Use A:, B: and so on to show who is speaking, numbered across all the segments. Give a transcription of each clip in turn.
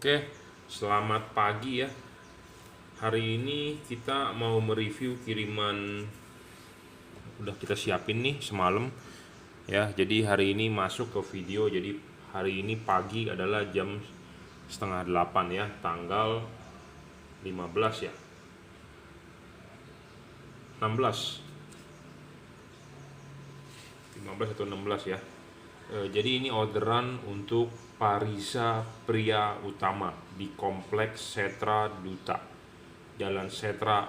A: Oke, selamat pagi ya. Hari ini kita mau mereview kiriman udah kita siapin nih semalam ya. Jadi hari ini masuk ke video. Jadi hari ini pagi adalah jam setengah 8 ya, tanggal 15 ya. 16 15 atau 16 ya. Jadi ini orderan untuk Parisa Pria Utama di Kompleks Setra Duta, Jalan Setra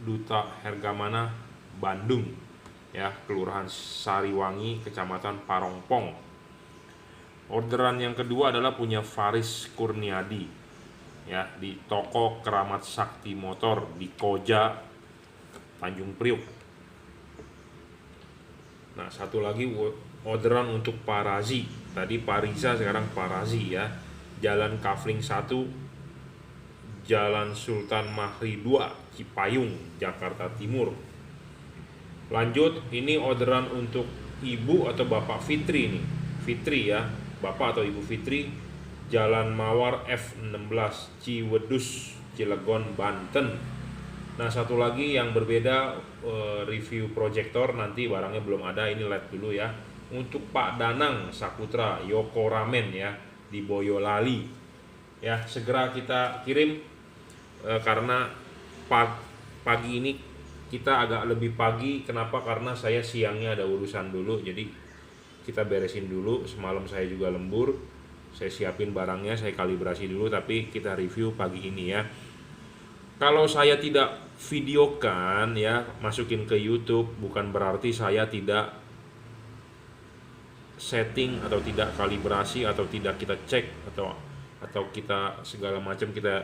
A: Duta Hergamana, Bandung ya, Kelurahan Sariwangi, Kecamatan Parongpong. Orderan yang kedua adalah punya Faris Kurniadi ya, di toko Keramat Sakti Motor di Koja, Tanjung Priuk. Nah, satu lagi orderan untuk Parazi. Tadi Parisa, sekarang Parazi ya. Jalan Kafling 1, Jalan Sultan Mahri 2, Cipayung, Jakarta Timur. Lanjut, ini orderan untuk Ibu atau Bapak Fitri nih. Fitri ya, Bapak atau Ibu Fitri, Jalan Mawar F16, Ciwedus, Cilegon, Banten. Nah, satu lagi yang berbeda, review proyektor nanti barangnya belum ada, ini lihat dulu ya. Untuk Pak Danang Saputra Yoko Ramen ya, di Boyolali. Ya, segera kita kirim karena pagi ini kita agak lebih pagi. Kenapa? Karena saya siangnya ada urusan dulu, jadi kita beresin dulu. Semalam saya juga lembur, saya siapin barangnya, saya kalibrasi dulu, tapi kita review pagi ini ya. Kalau saya tidak videokan ya, masukin ke YouTube, bukan berarti saya tidak setting atau tidak kalibrasi atau tidak kita cek atau kita segala macam, kita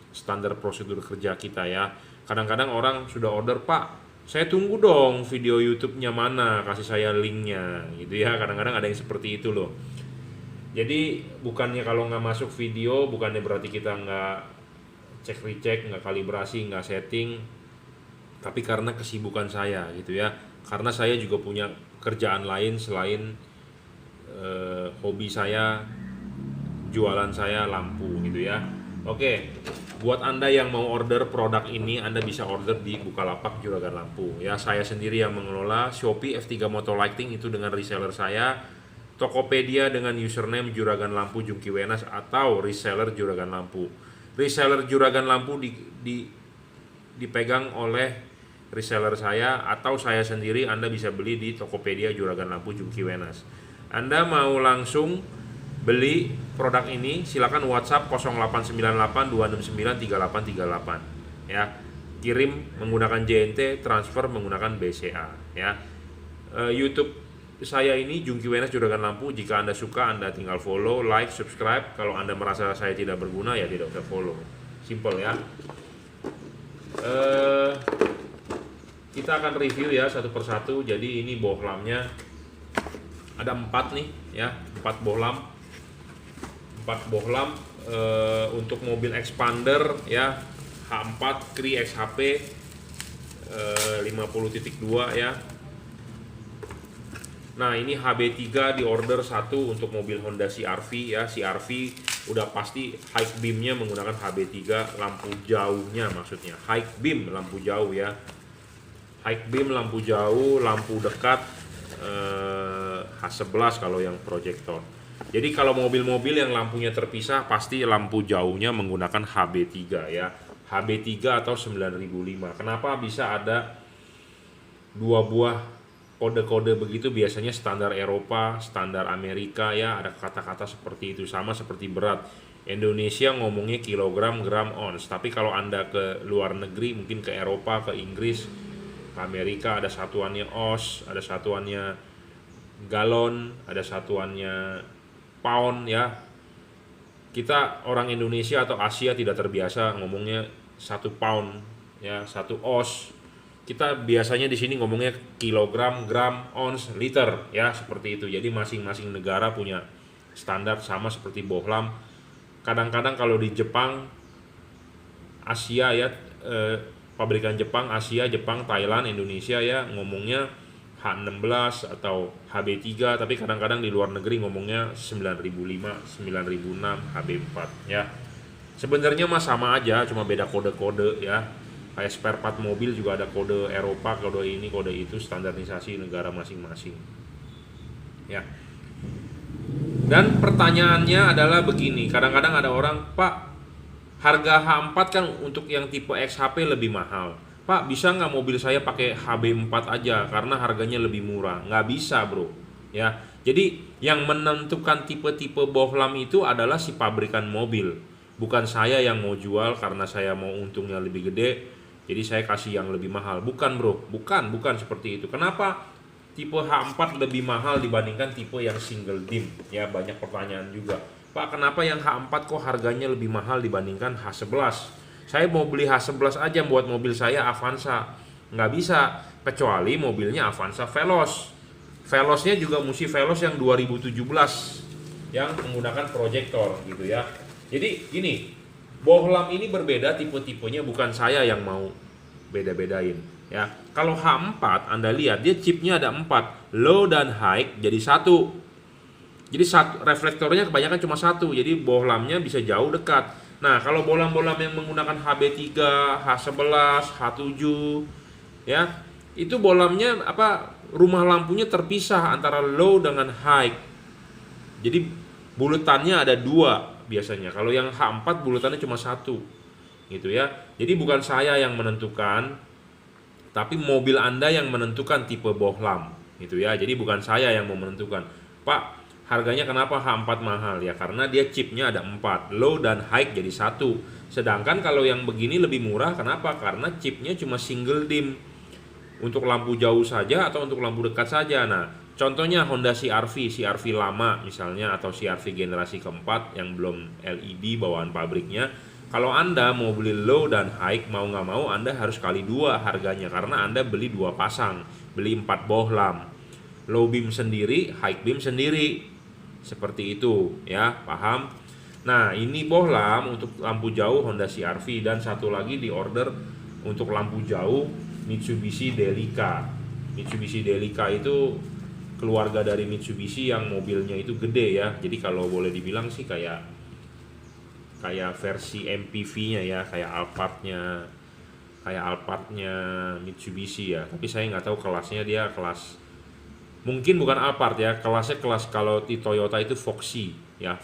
A: standar prosedur kerja kita ya. Kadang-kadang orang sudah order, "Pak, saya tunggu dong video YouTube-nya mana, kasih saya linknya," gitu ya. Kadang-kadang ada yang seperti itu loh. Jadi bukannya kalau nggak masuk video, bukannya berarti kita nggak cek recheck, nggak kalibrasi, nggak setting, tapi karena kesibukan saya gitu ya. Karena saya juga punya kerjaan lain selain hobi saya, jualan saya lampu gitu ya. Oke, buat Anda yang mau order produk ini, Anda bisa order di Bukalapak Juragan Lampu ya. Saya sendiri yang mengelola. Shopee F3 Moto Lighting itu dengan reseller saya, Tokopedia dengan username Juragan Lampu Jungki Wenas atau reseller Juragan Lampu. Reseller Juragan Lampu dipegang oleh reseller saya atau saya sendiri. Anda bisa beli di Tokopedia Juragan Lampu Jungki Wenas. Anda mau langsung beli produk ini, silakan WhatsApp 0898 269 3838 ya. Kirim menggunakan JNT, transfer menggunakan BCA ya. YouTube saya ini Jungki Wenas Juragan Lampu. Jika Anda suka, Anda tinggal follow, like, subscribe. Kalau Anda merasa saya tidak berguna, ya tidak usah follow. Simple ya. Kita akan review ya satu persatu. Jadi ini bohlamnya ada 4 nih ya, 4 bohlam. 4 bohlam untuk mobil expander ya, H4 Kri XHP 50.2 ya. Nah, ini HB3 di order 1 untuk mobil Honda CR-V ya. CR-V udah pasti high beamnya menggunakan HB3, lampu jauhnya maksudnya. High beam lampu jauh ya. High beam lampu jauh, lampu dekat H11 kalau yang proyektor. Jadi kalau mobil-mobil yang lampunya terpisah pasti lampu jauhnya menggunakan HB3 ya. HB3 atau 9005. Kenapa bisa ada 2 buah kode-kode begitu? Biasanya standar Eropa, standar Amerika ya, ada kata-kata seperti itu, sama seperti berat. Indonesia ngomongnya kilogram, gram, ons. Tapi kalau Anda ke luar negeri, mungkin ke Eropa, ke Inggris, ke Amerika, ada satuannya os, ada satuannya galon, ada satuannya pound ya. Kita orang Indonesia atau Asia tidak terbiasa ngomongnya 1 pound ya, 1 os. Kita biasanya di sini ngomongnya kilogram, gram, ons, liter ya, seperti itu. Jadi masing-masing negara punya standar, sama seperti bohlam. Kadang-kadang kalau di Jepang, Asia ya, pabrikan Jepang, Asia, Jepang, Thailand, Indonesia ya, ngomongnya H16 atau HB3, tapi kadang-kadang di luar negeri ngomongnya 9005, 9006, HB4 ya. Sebenarnya mah sama aja, cuma beda kode-kode ya. Kayak spare part mobil juga ada kode Eropa, kode ini, kode itu, standarisasi negara masing-masing. Ya. Dan pertanyaannya adalah begini, kadang-kadang ada orang, "Pak, harga H4 kan untuk yang tipe XHP lebih mahal. Pak, bisa nggak mobil saya pakai HB4 aja karena harganya lebih murah?" Nggak bisa, bro. Ya, jadi yang menentukan tipe-tipe bohlam itu adalah si pabrikan mobil. Bukan saya yang mau jual karena saya mau untungnya lebih gede, jadi saya kasih yang lebih mahal. Bukan, bro. Bukan seperti itu. Kenapa tipe H4 lebih mahal dibandingkan tipe yang single dim? Ya, banyak pertanyaan juga. "Pak, kenapa yang H4 kok harganya lebih mahal dibandingkan H11? Saya mau beli H11 aja buat mobil saya Avanza." Nggak bisa, kecuali mobilnya Avanza Veloz. Veloznya juga mesti Veloz yang 2017 yang menggunakan proyektor gitu ya. Jadi gini, bohlam ini berbeda tipe-tipenya, bukan saya yang mau beda-bedain ya. Kalau H4 Anda lihat dia chipnya ada 4, low dan high jadi satu. Jadi reflektornya kebanyakan cuma satu, jadi bohlamnya bisa jauh dekat. Nah, kalau bohlam-bohlam yang menggunakan HB3, H11, H7 ya, itu bohlamnya rumah lampunya terpisah antara low dengan high. Jadi bulutannya ada 2 biasanya. Kalau yang H4 bulutannya cuma 1 gitu ya. Jadi bukan saya yang menentukan, tapi mobil Anda yang menentukan tipe bohlam gitu ya. Jadi bukan saya yang mau menentukan, "Pak, harganya kenapa H4 mahal?" Ya karena dia chipnya ada 4, low dan high jadi 1. Sedangkan kalau yang begini lebih murah, kenapa? Karena chipnya cuma single dim, untuk lampu jauh saja atau untuk lampu dekat saja. Nah, contohnya Honda CR-V lama misalnya, atau CR-V generasi keempat yang belum LED bawaan pabriknya. Kalau Anda mau beli low dan high, mau nggak mau Anda harus kali 2 harganya, karena Anda beli 2 pasang, beli 4 bohlam, low beam sendiri, high beam sendiri, seperti itu ya, paham? Nah, ini bohlam untuk lampu jauh Honda CR-V, dan satu lagi di order untuk lampu jauh Mitsubishi Delica. Mitsubishi Delica itu keluarga dari Mitsubishi yang mobilnya itu gede ya. Jadi kalau boleh dibilang sih kayak versi MPV-nya ya, kayak Alphard-nya Mitsubishi ya. Tapi saya nggak tahu kelasnya, dia kelas mungkin bukan Alphard ya, kelasnya kelas kalau di Toyota itu Foxy ya,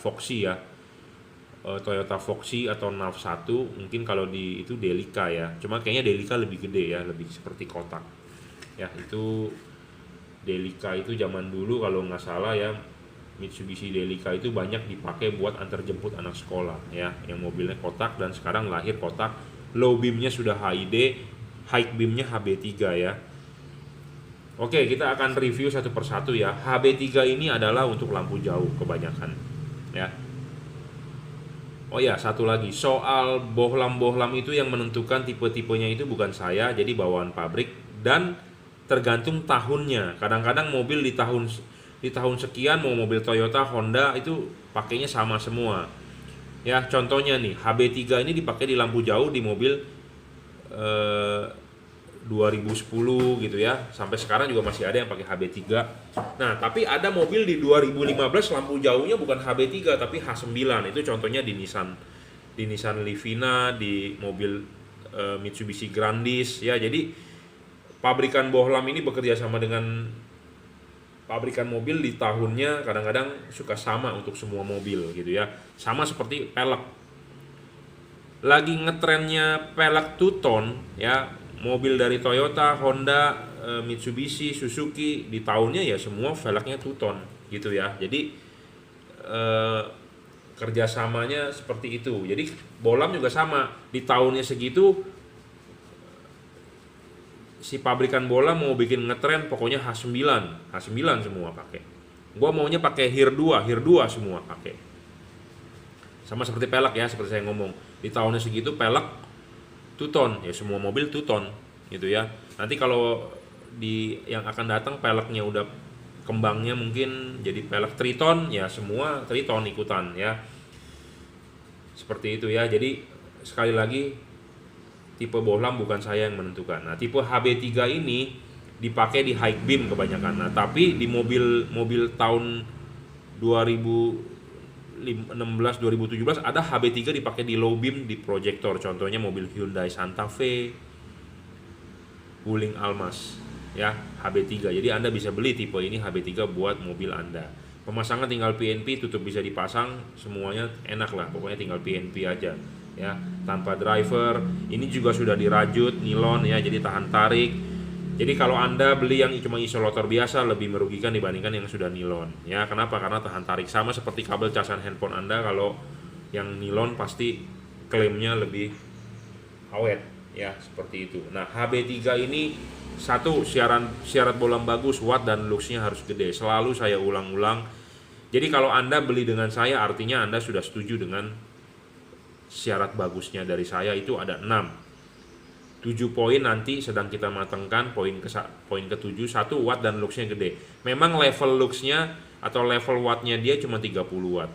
A: Toyota Foxy atau NAV1, mungkin kalau di itu Delica ya. Cuma kayaknya Delica lebih gede ya, lebih seperti kotak. Ya, itu Delica itu zaman dulu kalau nggak salah ya, Mitsubishi Delica itu banyak dipakai buat antar jemput anak sekolah ya, yang mobilnya kotak, dan sekarang lahir kotak. Low beamnya sudah HID, high beamnya HB3 ya. Oke, kita akan review satu persatu ya. HB3 ini adalah untuk lampu jauh kebanyakan ya. Oh ya, satu lagi, soal bohlam-bohlam itu yang menentukan tipe-tipenya itu bukan saya, jadi bawaan pabrik, dan tergantung tahunnya. Kadang-kadang mobil di tahun sekian, mau mobil Toyota, Honda itu pakainya sama semua. Ya, contohnya nih, HB3 ini dipakai di lampu jauh di mobil 2010 gitu ya. Sampai sekarang juga masih ada yang pakai HB3. Nah, tapi ada mobil di 2015 lampu jauhnya bukan HB3 tapi H9. Itu contohnya di Nissan Livina, di mobil Mitsubishi Grandis ya. Jadi pabrikan bohlam ini bekerja sama dengan pabrikan mobil di tahunnya, kadang-kadang suka sama untuk semua mobil gitu ya. Sama seperti pelek. Lagi ngetrennya pelek two-tone ya. Mobil dari Toyota, Honda, Mitsubishi, Suzuki di tahunnya ya semua velgnya two-tone gitu ya. Jadi kerjasamanya seperti itu. Jadi bohlam juga sama, di tahunnya segitu si pabrikan bohlam mau bikin ngetren, pokoknya H9 semua pakai. Gua maunya pakai HIR 2 semua pakai. Sama seperti pelek ya, seperti saya ngomong, di tahunnya segitu pelek two-tone ya, semua mobil two-tone gitu ya. Nanti kalau di yang akan datang peleknya udah kembangnya mungkin jadi pelek triton ya, semua triton ikutan ya, seperti itu ya. Jadi sekali lagi, tipe bohlam bukan saya yang menentukan. Nah, tipe HB3 ini dipakai di high beam kebanyakan. Nah, tapi di mobil tahun 2016 2017 ada HB3 dipakai di low beam di proyektor. Contohnya mobil Hyundai Santa Fe, Wuling Almas ya, HB3. Jadi Anda bisa beli tipe ini HB3 buat mobil Anda. Pemasangan tinggal PNP, tutup bisa dipasang, semuanya enak lah, pokoknya tinggal PNP aja ya, tanpa driver. Ini juga sudah dirajut nilon ya, jadi tahan tarik. Jadi kalau Anda beli yang cuma isolator biasa lebih merugikan dibandingkan yang sudah nilon ya. Kenapa? Karena tahan tarik, sama seperti kabel casan handphone Anda. Kalau yang nilon pasti klaimnya lebih awet ya, seperti itu. Nah, HB3 ini satu, syarat bolam bagus, watt dan luxnya harus gede. Selalu saya ulang-ulang. Jadi kalau Anda beli dengan saya artinya Anda sudah setuju dengan syarat bagusnya dari saya. Itu ada 7 poin nanti sedang kita matangkan. Poin ke-7, 1, watt dan luxnya gede. Memang level luxnya atau level wattnya dia cuma 30 watt.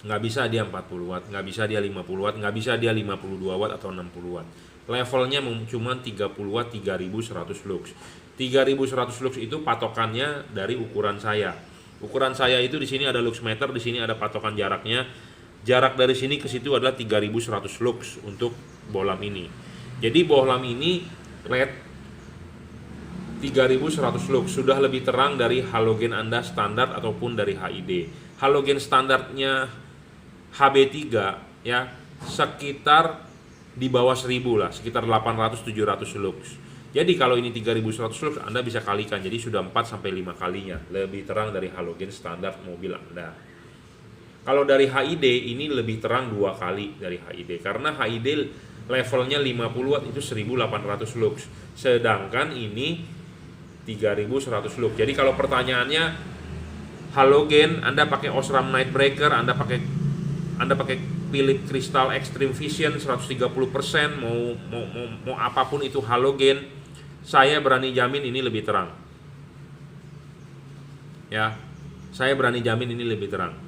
A: Nggak bisa dia 40 watt, nggak bisa dia 50 watt, nggak bisa dia 52 watt atau 60 watt. Levelnya cuma 30 watt, 3100 lux. 3100 lux itu patokannya dari ukuran saya. Ukuran saya itu di sini ada lux meter, di sini ada patokan jaraknya. Jarak dari sini ke situ adalah 3100 lux untuk bohlam ini. Jadi bohlam ini LED 3100 lux, sudah lebih terang dari halogen Anda standar ataupun dari HID. Halogen standarnya HB3 ya sekitar di bawah 1000 lah, sekitar 800-700 lux. Jadi kalau ini 3100 lux Anda bisa kalikan, jadi sudah 4-5 kalinya lebih terang dari halogen standar mobil Anda. Kalau dari HID ini lebih terang 2 kali dari HID, karena HID levelnya 50 watt itu 1800 lux, sedangkan ini 3100 lux. Jadi kalau pertanyaannya halogen, Anda pakai Osram Night Breaker, Anda pakai Philips Crystal Extreme Vision 130%, mau apapun itu halogen, saya berani jamin ini lebih terang. Ya, saya berani jamin ini lebih terang.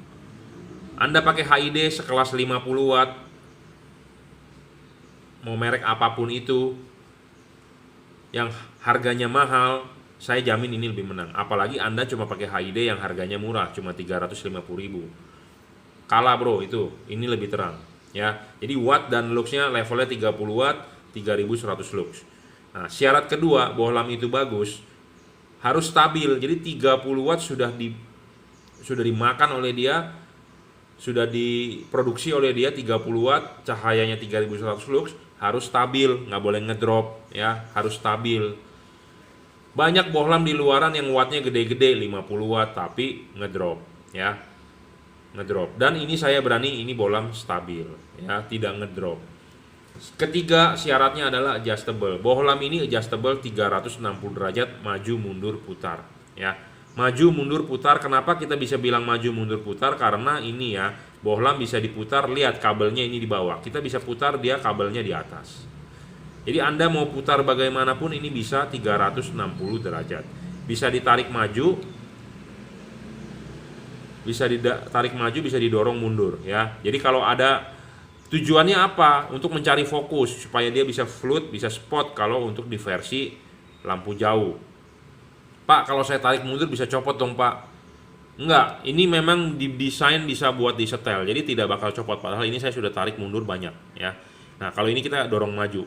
A: Anda pakai HID sekelas 50 watt, mau merek apapun itu, yang harganya mahal, saya jamin ini lebih menang. Apalagi Anda cuma pakai HID yang harganya murah, cuma 350.000. Kalah bro itu, ini lebih terang ya. Jadi watt dan luxnya levelnya 30 watt, 3100 lux. Nah, syarat kedua, bohlam itu bagus, harus stabil. Jadi 30 watt sudah dimakan oleh dia, sudah diproduksi oleh dia 30 watt, cahayanya 3100 lux, harus stabil, nggak boleh ngedrop ya, harus stabil. Banyak bohlam di luaran yang wattnya gede-gede 50 watt tapi ngedrop ya, ngedrop. Dan ini saya berani, ini bohlam stabil ya, tidak ngedrop. Ketiga syaratnya adalah adjustable. Bohlam ini adjustable 360 derajat maju mundur putar ya. Maju mundur putar, kenapa kita bisa bilang maju mundur putar? Karena ini ya, bohlam bisa diputar, lihat kabelnya ini di bawah. Kita bisa putar, dia kabelnya di atas. Jadi Anda mau putar bagaimanapun ini bisa 360 derajat. Bisa ditarik maju, bisa ditarik maju, bisa didorong mundur ya. Jadi kalau ada tujuannya apa? Untuk mencari fokus supaya dia bisa float, bisa spot kalau untuk di versi lampu jauh. Pak, kalau saya tarik mundur bisa copot dong Pak. Enggak, ini memang didesain bisa buat disetel, jadi tidak bakal copot. Padahal ini saya sudah tarik mundur banyak ya. Nah, kalau ini kita dorong maju,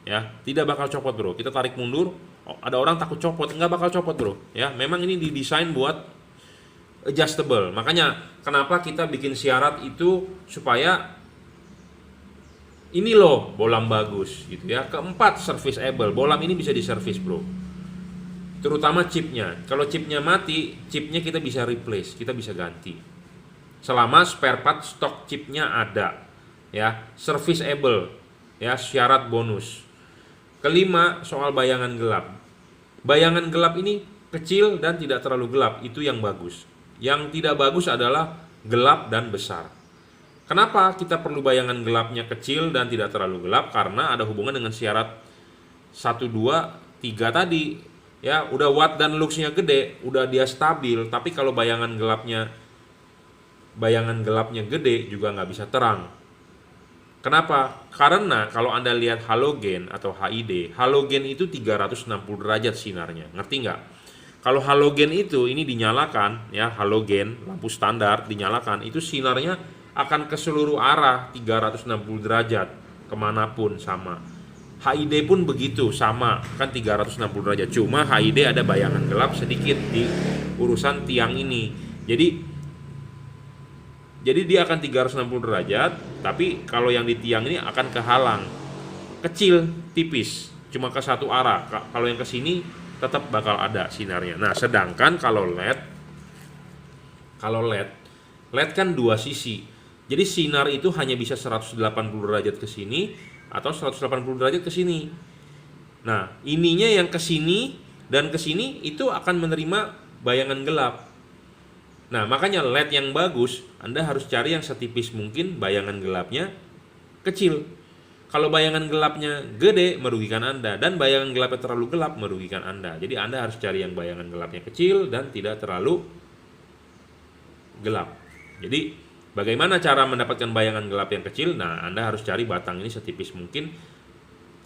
A: ya tidak bakal copot bro. Kita tarik mundur, ada orang takut copot, nggak bakal copot bro. Ya, memang ini didesain buat adjustable. Makanya kenapa kita bikin syarat itu supaya ini loh bohlam bagus gitu ya. Keempat, serviceable. Bohlam ini bisa diservis bro, terutama chipnya. Kalau chipnya mati, chipnya kita bisa replace, kita bisa ganti selama spare part stok chipnya ada ya. Serviceable ya, syarat bonus. Kelima, soal bayangan gelap. Bayangan gelap ini kecil dan tidak terlalu gelap, itu yang bagus. Yang tidak bagus adalah gelap dan besar. Kenapa kita perlu bayangan gelapnya kecil dan tidak terlalu gelap? Karena ada hubungan dengan syarat 1, 2, 3 tadi ya. Udah watt dan luxnya gede, udah dia stabil, tapi kalau bayangan gelapnya gede juga nggak bisa terang Kenapa? Karena kalau Anda lihat halogen atau HID, halogen itu 360 derajat sinarnya. Ngerti nggak? Kalau halogen itu ini dinyalakan ya, halogen lampu standar dinyalakan, itu sinarnya akan ke seluruh arah 360 derajat kemanapun sama. HID pun begitu, sama kan 360 derajat. Cuma HID ada bayangan gelap sedikit di urusan tiang ini. Jadi dia akan 360 derajat, tapi kalau yang di tiang ini akan kehalang. Kecil, tipis, cuma ke satu arah. Kalau yang ke sini tetap bakal ada sinarnya. Nah, sedangkan kalau LED kan dua sisi. Jadi sinar itu hanya bisa 180 derajat ke sini atau 180 derajat ke sini. Nah, ininya yang ke sini dan ke sini itu akan menerima bayangan gelap. Nah, makanya LED yang bagus, Anda harus cari yang setipis mungkin bayangan gelapnya kecil. Kalau bayangan gelapnya gede, merugikan Anda, dan bayangan gelapnya terlalu gelap, merugikan Anda. Jadi Anda harus cari yang bayangan gelapnya kecil dan tidak terlalu gelap. Jadi bagaimana cara mendapatkan bayangan gelap yang kecil? Nah, Anda harus cari batang ini setipis mungkin,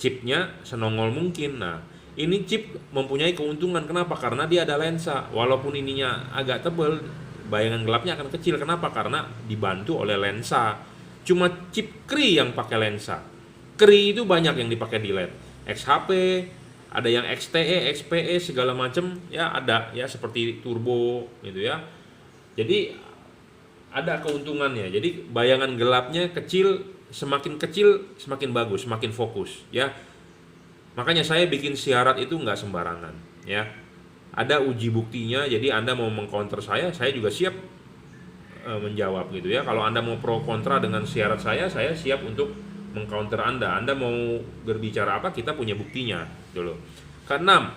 A: chipnya senongol mungkin. Nah, ini chip mempunyai keuntungan. Kenapa? Karena dia ada lensa. Walaupun ininya agak tebal, bayangan gelapnya akan kecil. Kenapa? Karena dibantu oleh lensa. Cuma chip Cree yang pakai lensa. Cree itu banyak yang dipakai di LED. XHP, ada yang XTE, XPE segala macam ya, ada ya, seperti turbo gitu ya. Jadi ada keuntungannya. Jadi bayangan gelapnya kecil, semakin bagus, semakin fokus ya. Makanya saya bikin syarat itu nggak sembarangan ya. Ada uji buktinya. Jadi Anda mau mengcounter saya juga siap menjawab gitu ya. Kalau Anda mau pro kontra dengan syarat saya siap untuk mengcounter Anda. Anda mau berbicara apa, kita punya buktinya dulu. Keenam,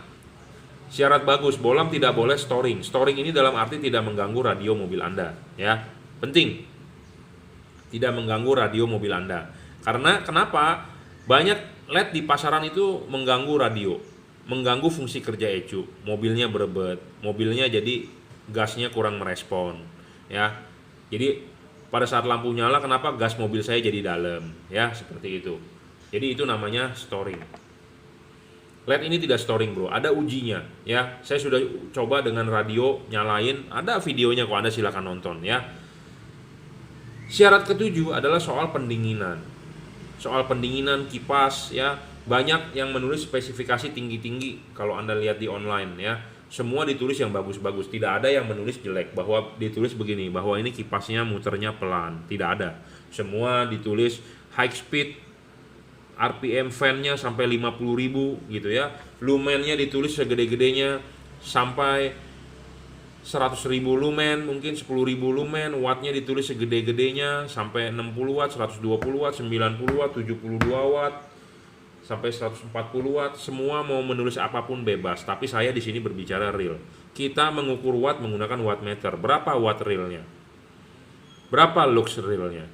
A: syarat bagus, bolam tidak boleh storing. Storing ini dalam arti tidak mengganggu radio mobil Anda ya. Penting. Tidak mengganggu radio mobil Anda. Karena kenapa? Banyak LED di pasaran itu mengganggu radio, mengganggu fungsi kerja ECU. Mobilnya berebet, mobilnya jadi gasnya kurang merespon ya. Jadi pada saat lampu nyala, kenapa gas mobil saya jadi dalam ya, seperti itu. Jadi itu namanya storing. LED ini tidak storing bro, ada ujinya ya. Saya sudah coba dengan radio nyalain, ada videonya kok, Anda silakan nonton ya. Syarat ketujuh adalah soal pendinginan. Soal pendinginan kipas ya, banyak yang menulis spesifikasi tinggi-tinggi kalau Anda lihat di online ya. Semua ditulis yang bagus-bagus, tidak ada yang menulis jelek, bahwa ditulis begini, bahwa ini kipasnya muternya pelan, tidak ada. Semua ditulis high speed, RPM fan-nya sampai 50.000 gitu ya. Lumennya ditulis segede-gedenya sampai 100.000 lumen, mungkin 10.000 lumen. Wattnya ditulis segede-gedenya sampai 60 watt, 120 watt, 90 watt, 72 watt, sampai 140 watt. Semua mau menulis apapun bebas, tapi saya di sini berbicara real. Kita mengukur watt menggunakan wattmeter. Berapa watt realnya? Berapa lux realnya?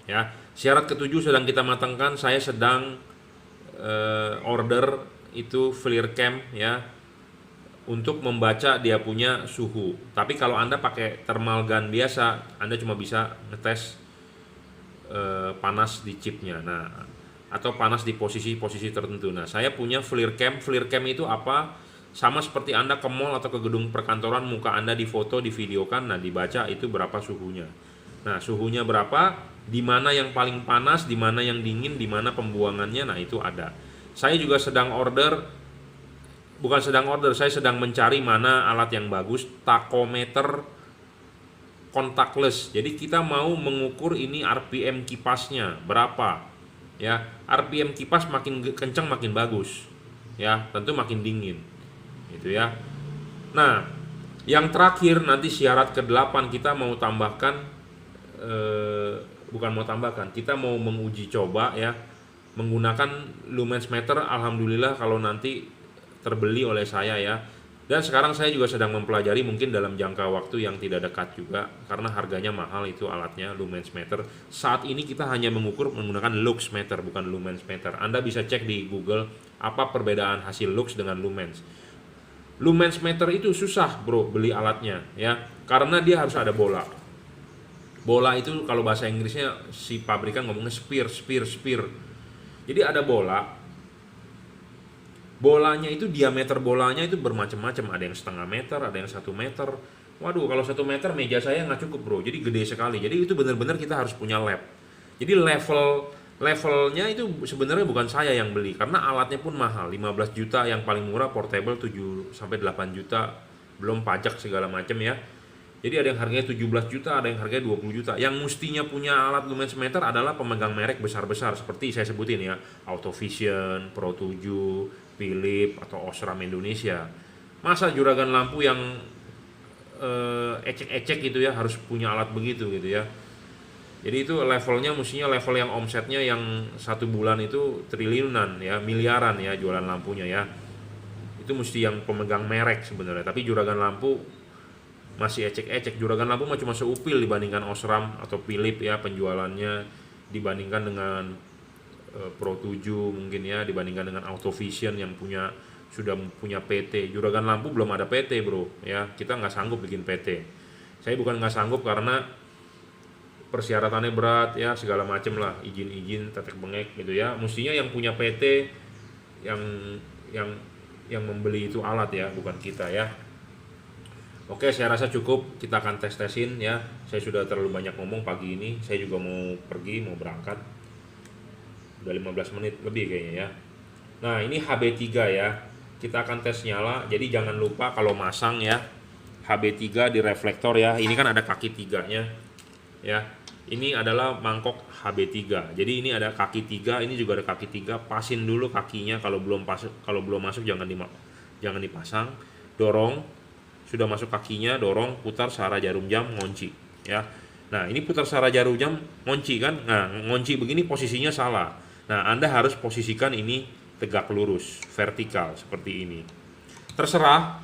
A: Ya, syarat ketujuh sedang kita matangkan. Saya sedang order itu FLIR-Cam ya, untuk membaca dia punya suhu. Tapi kalau Anda pakai thermal gun biasa, Anda cuma bisa ngetes panas di chipnya. Nah, atau panas di posisi-posisi tertentu. Nah, saya punya FLIR-Cam. FLIR-Cam itu apa? Sama seperti Anda ke mall atau ke gedung perkantoran, muka Anda difoto, divideokan, nah dibaca itu berapa suhunya. Nah, suhunya berapa, di mana yang paling panas, di mana yang dingin, di mana pembuangannya, nah itu ada. Saya juga sedang saya sedang mencari mana alat yang bagus, tachometer contactless. Jadi kita mau mengukur ini RPM kipasnya berapa. Ya, RPM kipas makin kencang makin bagus. Ya, tentu makin dingin. Gitu ya. Nah, yang terakhir nanti syarat ke-8 kita mau tambahkan kita mau menguji coba ya menggunakan lumens meter. Alhamdulillah kalau nanti terbeli oleh saya ya. Dan sekarang saya juga sedang mempelajari, mungkin dalam jangka waktu yang tidak dekat juga, karena harganya mahal itu alatnya, lumens meter. Saat ini kita hanya mengukur menggunakan lux meter, bukan lumens meter. Anda bisa cek di Google apa perbedaan hasil lux dengan lumens. Lumens meter itu susah bro beli alatnya ya, karena dia harus ada bola. Bola itu kalau bahasa Inggrisnya si pabrikan ngomongnya spear. Jadi ada bolanya itu diameter bolanya itu bermacam-macam, ada yang setengah meter, ada yang 1 meter. Waduh, kalau 1 meter meja saya nggak cukup bro, jadi gede sekali. Jadi itu benar-benar kita harus punya lab. Jadi levelnya itu sebenarnya bukan saya yang beli, karena alatnya pun mahal, 15 juta yang paling murah, portable 7 sampai 8 juta, belum pajak segala macam ya. Jadi ada yang harganya 17 juta, ada yang harganya 20 juta. Yang mestinya punya alat lumen semeter adalah pemegang merek besar-besar seperti saya sebutin ya, Autovision, Pro7, Philips atau Osram Indonesia. Masa juragan lampu yang ecek-ecek gitu ya harus punya alat begitu gitu ya. Jadi itu levelnya mestinya level yang omsetnya yang 1 bulan itu triliunan ya, miliaran ya jualan lampunya ya. Itu mesti yang pemegang merek sebenarnya. Tapi juragan lampu masih ecek-ecek. Juragan lampu mah cuma seupil dibandingkan Osram atau Philips ya penjualannya, dibandingkan dengan Pro7 mungkin ya, dibandingkan dengan Autovision yang sudah punya PT. Juragan lampu belum ada PT bro ya, kita nggak sanggup bikin PT. Saya bukan nggak sanggup karena persyaratannya berat ya, segala macem lah, izin tetek bengek gitu ya. Mestinya yang punya PT yang membeli itu alat ya, bukan kita ya. Oke, saya rasa cukup, kita akan tes-tesin ya. Saya sudah terlalu banyak ngomong pagi ini, saya juga mau pergi, mau berangkat. Udah 15 menit lebih kayaknya ya. Nah, ini HB3 ya. Kita akan tes nyala, jadi jangan lupa kalau masang ya, HB3 di reflektor ya. Ini kan ada kaki 3-nya ya. Ini adalah mangkok HB3. Jadi ini ada kaki 3, ini juga ada kaki 3. Pasin dulu kakinya, kalau belum masuk jangan dipasang. Dorong. Sudah masuk kakinya, dorong, putar searah jarum jam, ngunci ya. Nah, ini putar searah jarum jam, ngunci kan. Nah, ngunci begini posisinya salah. Nah, Anda harus posisikan ini tegak lurus, vertikal seperti ini. Terserah.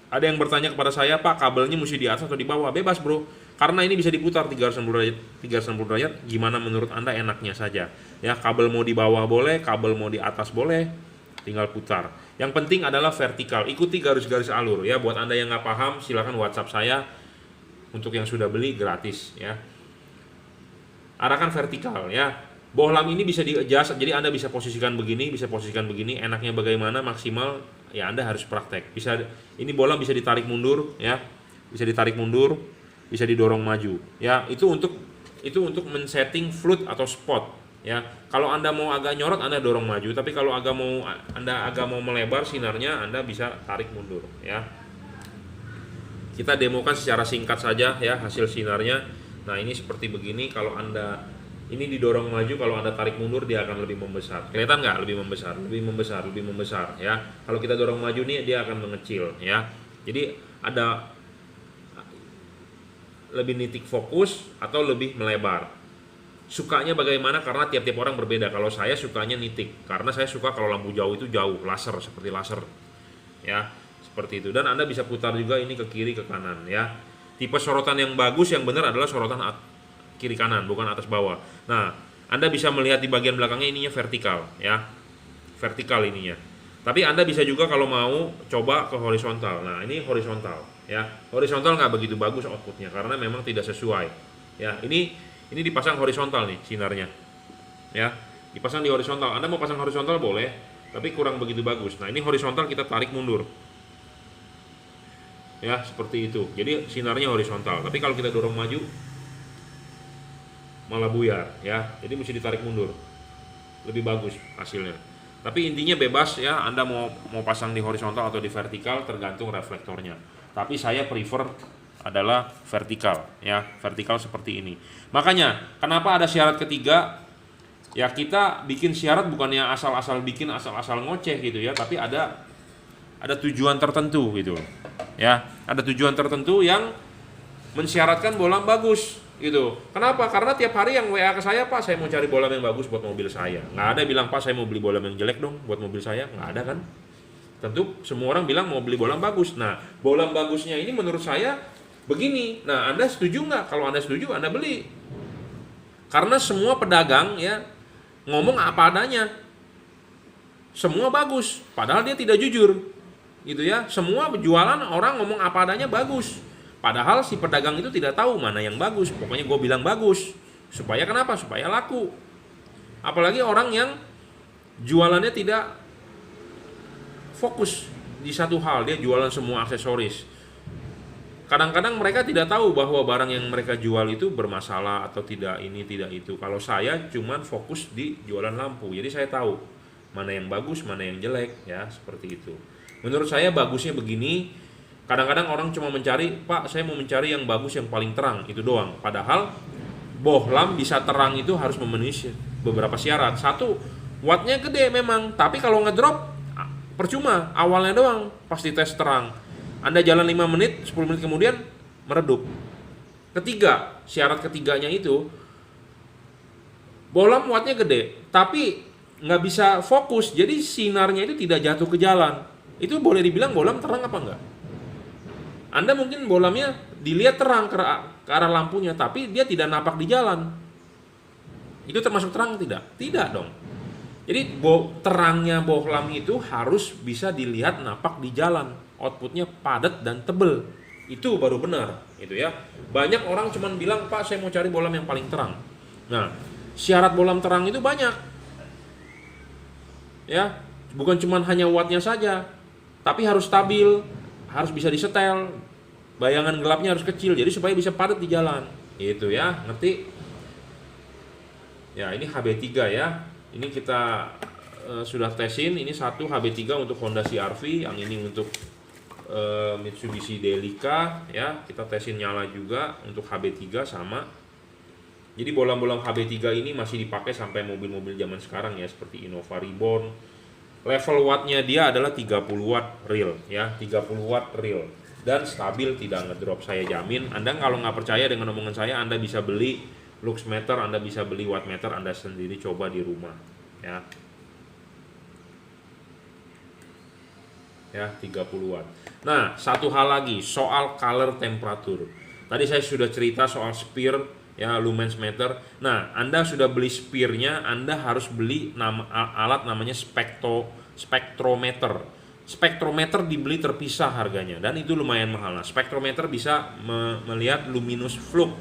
A: Ada yang bertanya kepada saya, Pak, kabelnya mesti di atas atau di bawah? Bebas, Bro. Karena ini bisa diputar 360 derajat, gimana menurut Anda enaknya saja. Ya, kabel mau di bawah boleh, kabel mau di atas boleh, tinggal putar. Yang penting adalah vertikal, ikuti garis-garis alur ya. Buat Anda yang nggak paham, silakan WhatsApp saya. Untuk yang sudah beli gratis ya. Arahkan vertikal ya. Bohlam ini bisa di-adjust, jadi Anda bisa posisikan begini, bisa posisikan begini. Enaknya bagaimana maksimal ya, Anda harus praktek. Ini bohlam bisa ditarik mundur ya. Bisa ditarik mundur, bisa didorong maju ya. Itu untuk men-setting float atau spot ya. Kalau Anda mau agak nyorot, Anda dorong maju, tapi kalau Anda agak mau melebar sinarnya, Anda bisa tarik mundur ya. Kita demokan secara singkat saja ya hasil sinarnya. Nah, ini seperti begini. Kalau Anda ini didorong maju, kalau Anda tarik mundur dia akan lebih membesar. Kelihatan nggak? Lebih membesar ya. Kalau kita dorong maju nih, dia akan mengecil ya. Jadi ada lebih nitik fokus atau lebih melebar. Sukanya bagaimana? Karena tiap-tiap orang berbeda. Kalau saya sukanya nitik, karena saya suka kalau lampu jauh itu jauh, laser, seperti laser ya, seperti itu. Dan Anda bisa putar juga ini ke kiri ke kanan ya. Tipe sorotan yang bagus, yang benar adalah sorotan kiri kanan, bukan atas bawah. Nah, Anda bisa melihat di bagian belakangnya ininya vertikal ya, vertikal ininya. Tapi Anda bisa juga kalau mau coba ke horizontal. Nah, ini horizontal ya. Horizontal nggak begitu bagus outputnya karena memang tidak sesuai ya. Ini dipasang horizontal nih sinarnya ya, dipasang di horizontal. Anda mau pasang horizontal boleh, tapi kurang begitu bagus. Nah, ini horizontal, kita tarik mundur ya, seperti itu. Jadi sinarnya horizontal, tapi kalau kita dorong maju malah buyar ya. Jadi mesti ditarik mundur, lebih bagus hasilnya. Tapi intinya bebas ya, Anda mau pasang di horizontal atau di vertikal, tergantung reflektornya. Tapi saya prefer adalah vertikal ya, vertikal seperti ini. Makanya kenapa ada syarat ketiga ya, kita bikin syarat bukannya asal-asal bikin, asal-asal ngoceh gitu ya, tapi ada tujuan tertentu gitu ya. Ada tujuan tertentu yang mensyaratkan bohlam bagus gitu. Kenapa? Karena tiap hari yang WA ke saya, Pak, saya mau cari bohlam yang bagus buat mobil saya. Nggak ada bilang, Pak, saya mau beli bohlam yang jelek dong buat mobil saya. Nggak ada kan. Tentu semua orang bilang mau beli bohlam bagus. Nah, bohlam bagusnya ini menurut saya begini. Nah, Anda setuju nggak? Kalau Anda setuju, Anda beli. Karena semua pedagang ya ngomong apa adanya. Semua bagus, padahal dia tidak jujur. Gitu ya. Semua jualan orang ngomong apa adanya bagus. Padahal si pedagang itu tidak tahu mana yang bagus. Pokoknya gue bilang bagus. Supaya kenapa? Supaya laku. Apalagi orang yang jualannya tidak fokus di satu hal, dia jualan semua aksesoris. Kadang-kadang mereka tidak tahu bahwa barang yang mereka jual itu bermasalah atau tidak ini, tidak itu. Kalau saya cuman fokus di jualan lampu, jadi saya tahu mana yang bagus, mana yang jelek, ya seperti itu. Menurut saya bagusnya begini. Kadang-kadang orang cuma mencari, Pak, saya mau mencari yang bagus, yang paling terang, itu doang. Padahal bohlam bisa terang itu harus memenuhi beberapa syarat. Satu, wattnya gede memang, tapi kalau ngedrop percuma, awalnya doang pasti tes terang. Anda jalan 5 menit, 10 menit kemudian meredup. Ketiga, syarat ketiganya itu bohlam wattnya gede, tapi nggak bisa fokus, jadi sinarnya itu tidak jatuh ke jalan. Itu boleh dibilang bohlam terang apa enggak? Anda mungkin bohlamnya dilihat terang ke arah lampunya, tapi dia tidak napak di jalan. Itu termasuk terang tidak? Tidak dong. Jadi terangnya bohlam itu harus bisa dilihat napak di jalan. Outputnya padat dan tebel. Itu baru benar, gitu ya. Banyak orang cuma bilang, Pak, saya mau cari bohlam yang paling terang. Nah, syarat bohlam terang itu banyak. Ya, bukan cuma hanya wattnya saja, tapi harus stabil, harus bisa disetel, bayangan gelapnya harus kecil, jadi supaya bisa padat di jalan. Itu ya, ngerti? Ya, ini HB3 ya. Ini kita sudah tesin. Ini satu HB3 untuk Honda CR-V, yang ini untuk Mitsubishi Delica ya. Kita tesin nyala juga untuk HB3 sama. Jadi bohlam-bohlam HB3 ini masih dipakai sampai mobil-mobil zaman sekarang ya, seperti Innova Reborn. Level wattnya dia adalah 30 watt real ya, 30 watt real dan stabil, tidak ngedrop, saya jamin. Anda kalau nggak percaya dengan omongan saya, Anda bisa beli luxmeter, Anda bisa beli wattmeter, Anda sendiri coba di rumah ya. Ya, 30 watt. Nah, satu hal lagi soal color temperatur. Tadi saya sudah cerita soal spear ya, lumens meter. Nah, Anda sudah beli spearnya, Anda harus beli alat namanya spektrometer. Spektrometer dibeli terpisah harganya dan itu lumayan mahal. Nah, spektrometer bisa melihat luminous flux,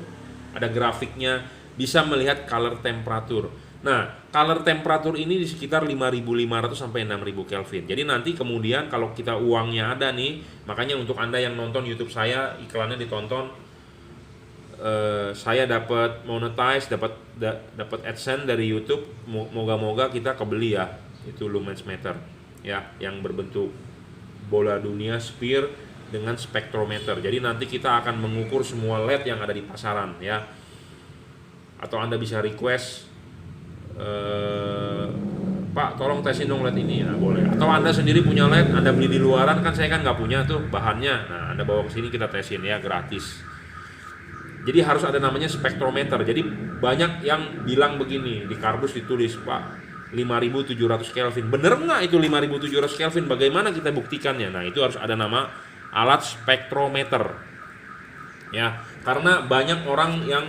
A: ada grafiknya, bisa melihat color temperatur. Nah, color temperatur ini di sekitar 5.500 sampai 6.000 Kelvin. Jadi nanti kemudian kalau kita uangnya ada nih, makanya untuk Anda yang nonton YouTube saya, iklannya ditonton, saya dapat monetize, dapat AdSense dari YouTube. Moga-moga kita kebeli ya, itu lumens meter ya, yang berbentuk bola dunia sphere dengan spektrometer. Jadi nanti kita akan mengukur semua LED yang ada di pasaran ya. Atau Anda bisa request, Pak, tolong tesin dong LED ini, nah boleh. Atau Anda sendiri punya LED, Anda beli di luaran, kan saya kan nggak punya tuh bahannya. Nah, Anda bawa ke sini kita tesin ya, gratis. Jadi harus ada namanya spektrometer. Jadi banyak yang bilang begini, di kardus ditulis, Pak, 5.700 Kelvin. Bener nggak itu 5.700 Kelvin? Bagaimana kita buktikannya? Nah, itu harus ada nama alat spektrometer. Ya, karena banyak orang yang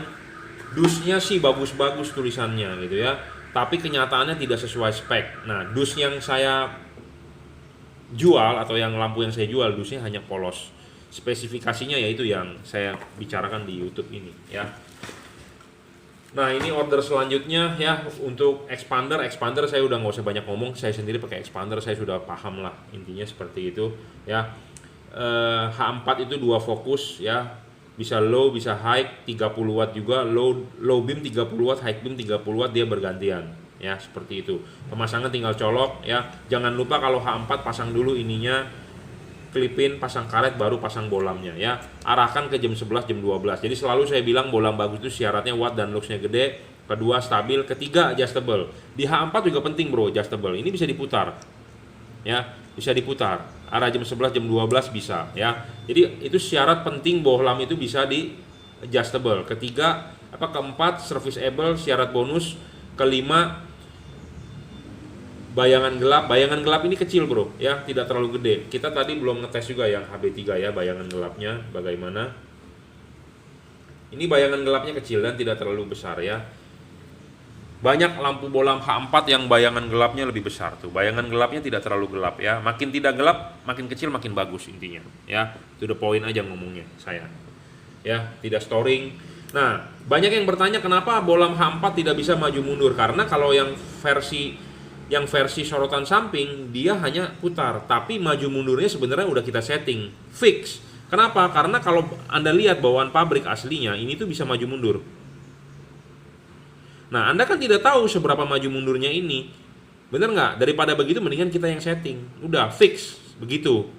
A: dusnya sih bagus-bagus tulisannya gitu ya, tapi kenyataannya tidak sesuai spek. Nah, dus yang saya jual atau yang lampu yang saya jual, dusnya hanya polos. Spesifikasinya yaitu yang saya bicarakan di YouTube ini ya. Nah, ini order selanjutnya ya, untuk expander saya udah nggak usah banyak ngomong, saya sendiri pakai expander, saya sudah paham lah intinya seperti itu ya. H4 itu 2 fokus ya, bisa low bisa high, 30 watt juga, low beam 30 watt, high beam 30 watt, dia bergantian ya, seperti itu. Pemasangan tinggal colok ya. Jangan lupa kalau H4 pasang dulu ininya, klipin, pasang karet, baru pasang bohlamnya ya. Arahkan ke jam 11, jam 12. Jadi selalu saya bilang bohlam bagus itu syaratnya watt dan luxnya gede, kedua stabil, ketiga adjustable. Di H4 juga penting bro, adjustable. Ini bisa diputar ya, bisa diputar arah jam 11, jam 12 bisa ya. Jadi itu syarat penting, bohlam itu bisa di adjustable. Ketiga, keempat serviceable, syarat bonus. Kelima, bayangan gelap ini kecil bro ya, tidak terlalu gede. Kita tadi belum ngetes juga yang HB3 ya, bayangan gelapnya bagaimana. Ini bayangan gelapnya kecil dan tidak terlalu besar ya. Banyak lampu bohlam H4 yang bayangan gelapnya lebih besar tuh. Bayangan gelapnya tidak terlalu gelap ya. Makin tidak gelap, makin kecil makin bagus intinya ya. To the point aja ngomongnya saya. ya, tidak storing. Nah, banyak yang bertanya kenapa bolam H4 tidak bisa maju mundur, karena kalau yang versi sorotan samping dia hanya putar, tapi maju mundurnya sebenarnya udah kita setting fix. Kenapa? Karena kalau Anda lihat bawaan pabrik aslinya ini tuh bisa maju mundur. Nah, Anda kan tidak tahu seberapa maju mundurnya ini. Bener nggak? Daripada begitu mendingan kita yang setting. Udah fix begitu.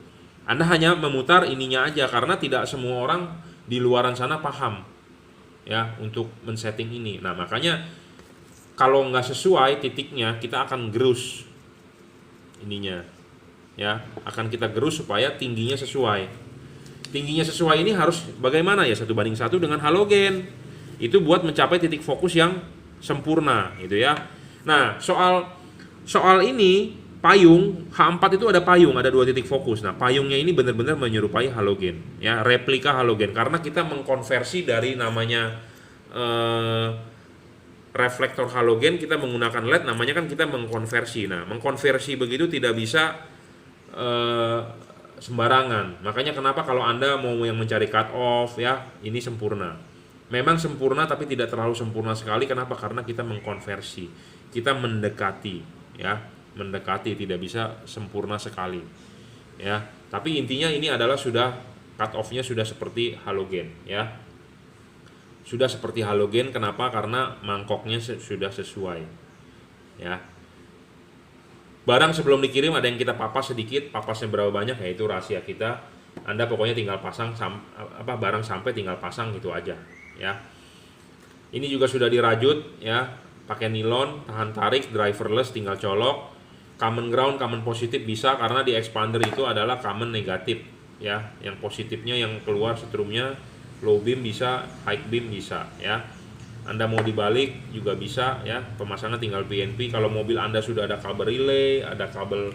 A: Anda hanya memutar ininya aja, karena tidak semua orang di luaran sana paham ya untuk men-setting ini. Nah, makanya kalau nggak sesuai titiknya, kita akan gerus ininya ya, akan kita gerus supaya tingginya sesuai. Tingginya sesuai ini harus bagaimana ya, 1:1 dengan halogen. Itu buat mencapai titik fokus yang sempurna gitu ya. Nah, soal ini payung H4 itu ada payung, ada 2 titik fokus. Nah, payungnya ini benar-benar menyerupai halogen ya, replika halogen, karena kita mengkonversi dari namanya reflektor halogen kita menggunakan LED, namanya kan kita mengkonversi. Nah, mengkonversi begitu tidak bisa sembarangan. Makanya kenapa kalau Anda mau yang mencari cut off ya, ini sempurna. Memang sempurna tapi tidak terlalu sempurna sekali. Kenapa? Karena kita mengkonversi, kita mendekati ya, mendekati, tidak bisa sempurna sekali ya. Tapi intinya ini adalah sudah cut off-nya sudah seperti halogen ya. Sudah seperti halogen. Kenapa? Karena mangkoknya sudah sesuai ya. Barang sebelum dikirim ada yang kita papas sedikit, papasnya berapa banyak ya itu rahasia kita. Anda pokoknya tinggal pasang barang sampai tinggal pasang gitu aja ya. Ini juga sudah dirajut ya, pakai nilon, tahan tarik, driverless, tinggal colok. Common ground, common positif bisa, karena di expander itu adalah common negatif ya. Yang positifnya yang keluar setrumnya, low beam bisa, high beam bisa ya. Anda mau dibalik juga bisa ya, pemasangan tinggal PNP. Kalau mobil Anda sudah ada kabel relay, ada kabel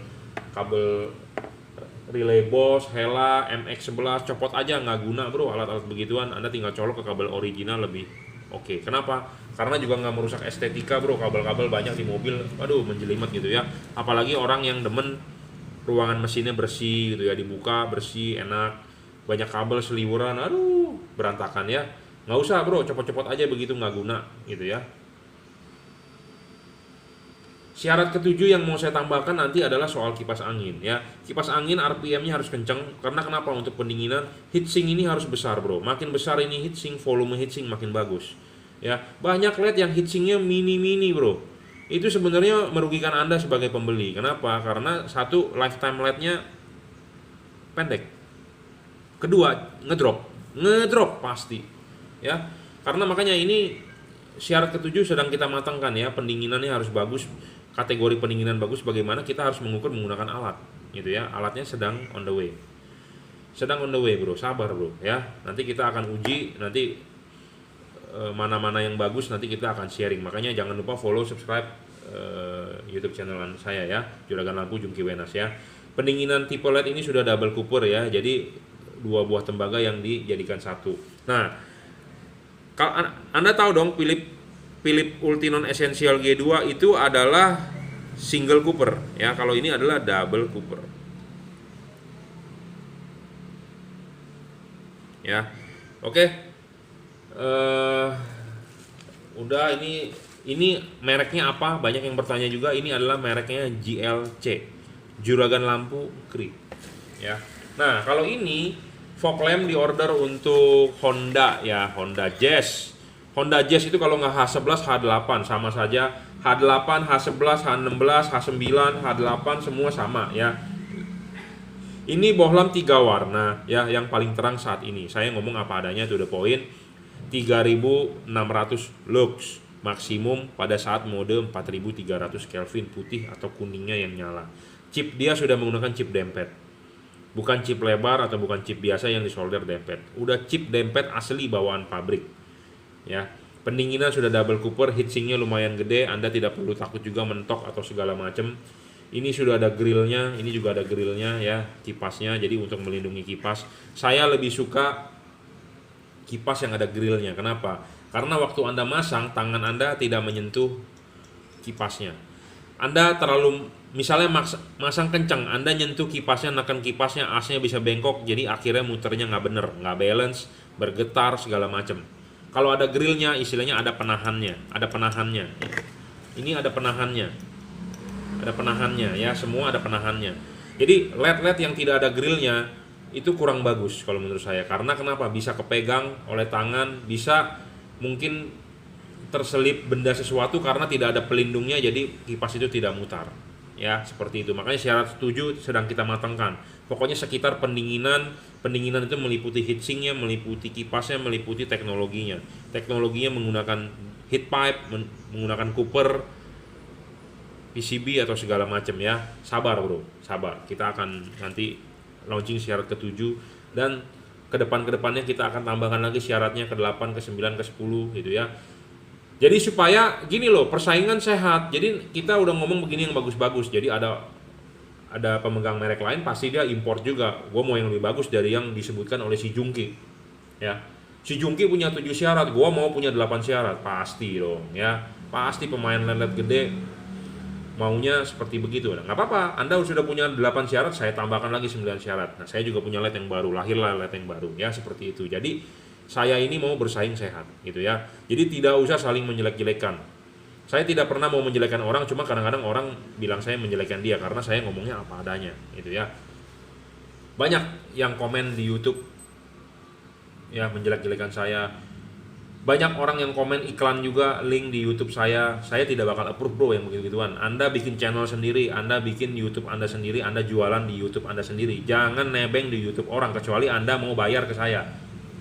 A: relay Bosch, Hella, MX11, copot aja, nggak guna bro alat-alat begituan. Anda tinggal colok ke kabel original lebih oke. Kenapa? Karena juga nggak merusak estetika bro, kabel-kabel banyak di mobil, aduh menjelimet gitu ya. Apalagi orang yang demen ruangan mesinnya bersih gitu ya, dibuka bersih, enak. Banyak kabel seliwuran, aduh berantakan ya. Nggak usah bro, copot-copot aja begitu, nggak guna gitu ya. Syarat ketujuh yang mau saya tambahkan nanti adalah soal kipas angin ya. Kipas angin RPM-nya harus kencang, karena kenapa? Untuk pendinginan heatsink ini harus besar bro. Makin besar ini heatsink, volume heatsink makin bagus ya. Banyak LED yang heatsinknya mini-mini bro. Itu sebenarnya merugikan Anda sebagai pembeli. Kenapa? Karena satu, lifetime LED-nya pendek. Kedua, ngedrop pasti ya. Karena makanya ini syarat ketujuh sedang kita matangkan ya. Pendinginannya harus bagus, kategori pendinginan bagus. Bagaimana kita harus mengukur menggunakan alat gitu ya. Alatnya sedang on the way bro, sabar bro ya. Nanti kita akan uji nanti mana-mana yang bagus, nanti kita akan sharing. Makanya jangan lupa follow, subscribe YouTube channel saya ya, Juragan Lampu Jungki Wenas ya. Pendinginan tipe LED ini sudah double cooper ya, jadi 2 buah tembaga yang dijadikan satu. Nah, kalau Anda tahu dong Philips Ultinon Essential G2 itu adalah single cooper ya. Kalau ini adalah double cooper ya. Oke. Udah, ini mereknya apa? Banyak yang bertanya juga. Ini adalah mereknya JLC, Juragan Lampu Kri ya. Nah, kalau ini fog lamp di order untuk Honda ya, Honda Jazz. Honda Jazz itu kalau nggak H11, H8 sama saja. H8, H11, H16, H9, H8 semua sama ya. Ini bohlam 3 warna ya, yang paling terang saat ini. Saya ngomong apa adanya, to the point. 3600 lux maksimum pada saat mode 4300 Kelvin putih atau kuningnya yang nyala. Chip dia sudah menggunakan chip dempet. Bukan chip lebar atau bukan chip biasa yang disolder dempet. Udah chip dempet asli bawaan pabrik ya. Pendinginan sudah double cooper, heatsinknya lumayan gede, Anda tidak perlu takut juga mentok atau segala macam. Ini sudah ada grillnya, ini juga ada grillnya ya, kipasnya. Jadi untuk melindungi kipas, saya lebih suka kipas yang ada grillnya. Kenapa? Karena waktu Anda masang, tangan Anda tidak menyentuh kipasnya. Anda terlalu, misalnya masang kencang, Anda nyentuh kipasnya, neken kipasnya, asnya bisa bengkok, jadi akhirnya muternya nggak bener, nggak balance, bergetar segala macam. Kalau ada grillnya, istilahnya ada penahannya, ini ada penahannya ya, semua ada penahannya. Jadi LED yang tidak ada grillnya itu kurang bagus kalau menurut saya. Karena kenapa? Bisa kepegang oleh tangan, bisa mungkin terselip benda sesuatu karena tidak ada pelindungnya, jadi kipas itu tidak mutar. Ya, seperti itu. Makanya syarat 7 sedang kita matangkan. Pokoknya sekitar pendinginan itu meliputi heatsinknya, meliputi kipasnya, meliputi teknologinya. Teknologinya menggunakan heat pipe, menggunakan cooper, PCB atau segala macam ya. Sabar bro, sabar. Kita akan nanti launching syarat ke-7 dan kedepannya kita akan tambahkan lagi syaratnya ke-8, ke-9, ke-10 gitu ya. Jadi supaya gini loh, persaingan sehat. Jadi kita udah ngomong begini yang bagus-bagus. Jadi ada pemegang merek lain pasti dia import juga. Gue mau yang lebih bagus dari yang disebutkan oleh si Jungki. Ya. Si Jungki punya 7 syarat, gue mau punya 8 syarat. Pasti dong ya. Pasti pemain LED gede maunya seperti begitu. Nah, nggak apa-apa. Anda sudah punya 8 syarat, saya tambahkan lagi 9 syarat. Nah, saya juga punya LED yang baru, lahirlah LED yang baru ya, seperti itu. Jadi saya ini mau bersaing sehat gitu ya. Jadi tidak usah saling menjelek-jelekan. Saya tidak pernah mau menjelekkan orang, cuma kadang-kadang orang bilang saya menjelekkan dia karena saya ngomongnya apa adanya gitu ya. Banyak yang komen di YouTube ya menjelek-jelekan saya. Banyak orang yang komen iklan juga link di YouTube saya tidak bakal approve bro yang begitu-gituan. Anda bikin channel sendiri, Anda bikin YouTube Anda sendiri, Anda jualan di YouTube Anda sendiri. Jangan nebeng di YouTube orang kecuali Anda mau bayar ke saya.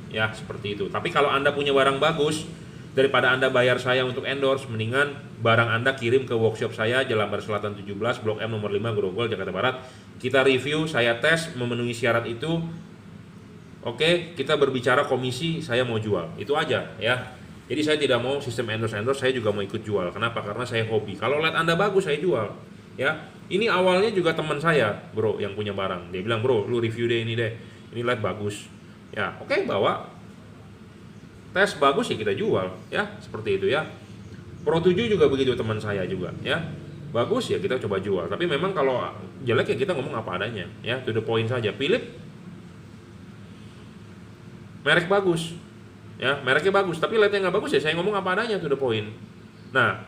A: Ya, seperti itu. Tapi kalau Anda punya barang bagus, daripada Anda bayar saya untuk endorse, mendingan barang Anda kirim ke workshop saya Jalan Bar Selatan 17, Blok M nomor 5, Grogol, Jakarta Barat. Kita review, saya tes, memenuhi syarat itu. Oke, kita berbicara komisi, saya mau jual. Itu aja ya. Jadi saya tidak mau sistem endorse, saya juga mau ikut jual. Kenapa? Karena saya hobi. Kalau LED Anda bagus, saya jual. Ya. Ini awalnya juga teman saya, bro, yang punya barang. Dia bilang, "Bro, lu review deh ini deh. Ini LED bagus." Ya, oke, bawa. Tes bagus ya kita jual, ya. Seperti itu ya. Pro 7 juga begitu, teman saya juga, ya. Bagus ya kita coba jual. Tapi memang kalau jelek ya kita ngomong apa adanya, ya. To the point saja. Philips merek bagus, ya, mereknya bagus, tapi LED-nya nggak bagus ya saya ngomong apa adanya, to the point. Nah,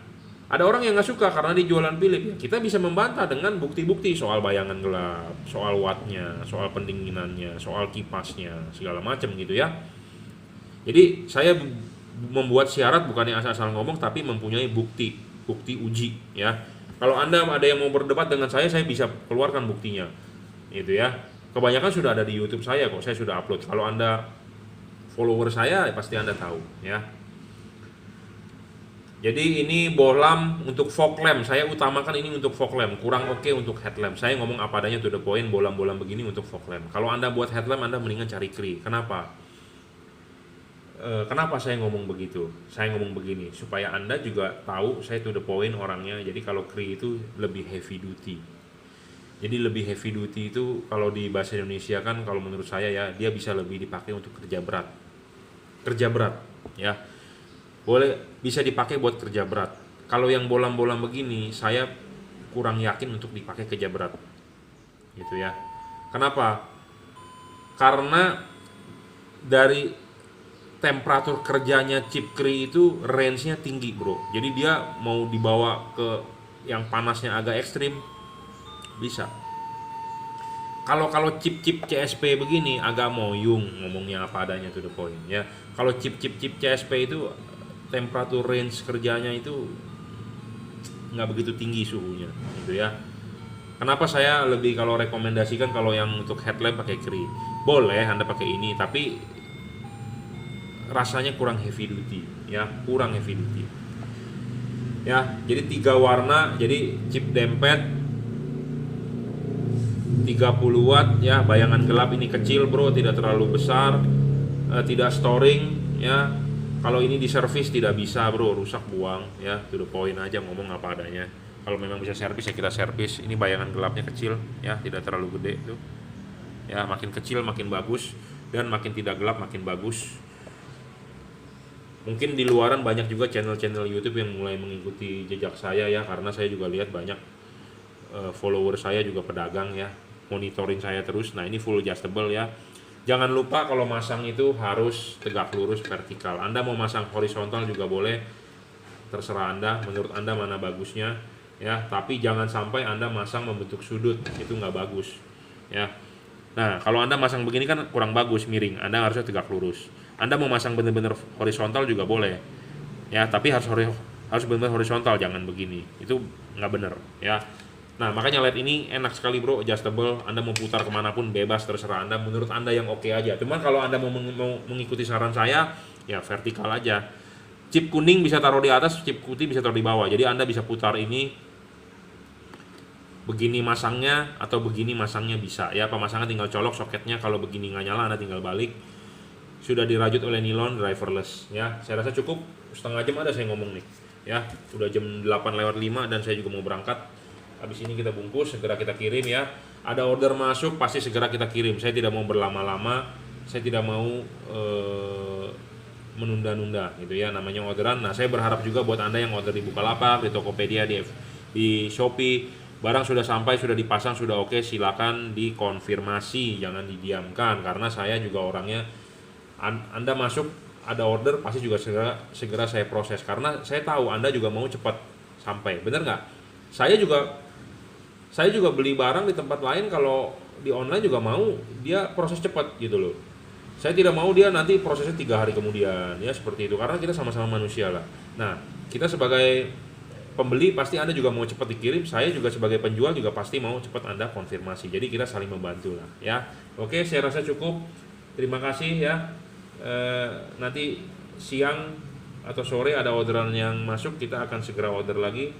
A: ada orang yang nggak suka karena dia jualan Philips, ya, kita bisa membantah dengan bukti-bukti soal bayangan gelap, soal wattnya, soal pendinginannya, soal kipasnya, segala macam gitu ya. Jadi saya membuat syarat bukannya asal-asal ngomong, tapi mempunyai bukti uji, ya. Kalau Anda ada yang mau berdebat dengan saya bisa keluarkan buktinya, gitu ya. Kebanyakan sudah ada di YouTube saya kok, saya sudah upload. Kalau Anda follower saya pasti Anda tahu ya. Jadi ini bohlam untuk fog lamp, saya utamakan ini untuk fog lamp, kurang oke untuk headlamp. Saya ngomong apa adanya to the point, bohlam-bohlam begini untuk fog lamp. Kalau Anda buat headlamp, Anda mendingan cari Cree. Kenapa? Kenapa saya ngomong begitu? Saya ngomong begini supaya Anda juga tahu saya to the point orangnya. Jadi kalau Cree itu lebih heavy duty. Jadi lebih heavy duty itu kalau di bahasa Indonesia kan kalau menurut saya ya, dia bisa lebih dipakai untuk kerja berat ya, boleh bisa dipakai buat kerja berat. Kalau yang bolam-bolam begini saya kurang yakin untuk dipakai kerja berat gitu ya. Kenapa? Karena dari temperatur kerjanya chip Cree itu range-nya tinggi bro, jadi dia mau dibawa ke yang panasnya agak ekstrim bisa. Kalau chip CSP begini agak moyung ngomongnya apa adanya to the point ya. Kalau chip CSP itu temperatur range kerjanya itu nggak begitu tinggi suhunya gitu ya. Kenapa saya lebih kalau rekomendasikan kalau yang untuk headlamp pakai Cree. Boleh Anda pakai ini tapi rasanya kurang heavy duty ya, kurang heavy duty. Ya, jadi 3 warna, jadi chip dempet 30 watt ya, bayangan gelap ini kecil bro, tidak terlalu besar, tidak storing ya. Kalau ini di servis tidak bisa bro, rusak buang ya, to the point aja ngomong apa adanya. Kalau memang bisa servis ya kita servis. Ini bayangan gelapnya kecil ya, tidak terlalu gede tuh ya, makin kecil makin bagus dan makin tidak gelap makin bagus. Mungkin di luaran banyak juga channel-channel YouTube yang mulai mengikuti jejak saya ya, karena saya juga lihat banyak follower saya juga pedagang ya, monitoring saya terus. Nah ini full adjustable ya, Jangan lupa kalau masang itu harus tegak lurus vertikal. Anda mau masang horizontal juga boleh, terserah Anda, menurut Anda mana bagusnya ya, tapi jangan sampai Anda masang membentuk sudut, itu nggak bagus ya. Nah, kalau Anda masang begini kan kurang bagus, miring. Anda harusnya tegak lurus. Anda mau masang benar-benar horizontal juga boleh ya, tapi harus benar-benar horizontal, jangan begini, itu nggak bener ya. Nah, makanya LED ini enak sekali bro, adjustable. Anda mau putar kemanapun bebas, terserah Anda, menurut Anda yang oke aja. Cuman kalau Anda mau mengikuti saran saya, ya vertikal aja. Chip kuning bisa taruh di atas, chip putih bisa taruh di bawah. Jadi Anda bisa putar ini begini masangnya atau begini masangnya bisa ya. Pemasangan tinggal colok soketnya, kalau begini nggak nyala Anda tinggal balik. Sudah dirajut oleh nilon, driverless ya. Saya rasa cukup, setengah jam ada saya ngomong nih ya. Udah jam 8:05 dan saya juga mau berangkat. Habis ini kita bungkus, segera kita kirim ya. Ada order masuk pasti segera kita kirim. Saya tidak mau berlama-lama, saya tidak mau menunda-nunda gitu ya, namanya orderan. Nah, saya berharap juga buat Anda yang order di Bukalapak, di Tokopedia, di Shopee, barang sudah sampai, sudah dipasang, sudah oke, silakan dikonfirmasi, jangan didiamkan, karena saya juga orangnya, Anda masuk ada order pasti juga segera saya proses, karena saya tahu Anda juga mau cepat sampai, bener nggak? Saya juga beli barang di tempat lain, kalau di online juga mau dia proses cepat gitu loh. Saya tidak mau dia nanti prosesnya 3 hari kemudian ya, seperti itu, karena kita sama-sama manusia lah. Nah, kita sebagai pembeli pasti Anda juga mau cepat dikirim, saya juga sebagai penjual juga pasti mau cepat Anda konfirmasi. Jadi kita saling membantu lah ya. Oke, saya rasa cukup. Terima kasih ya. Nanti siang atau sore ada orderan yang masuk, kita akan segera order lagi.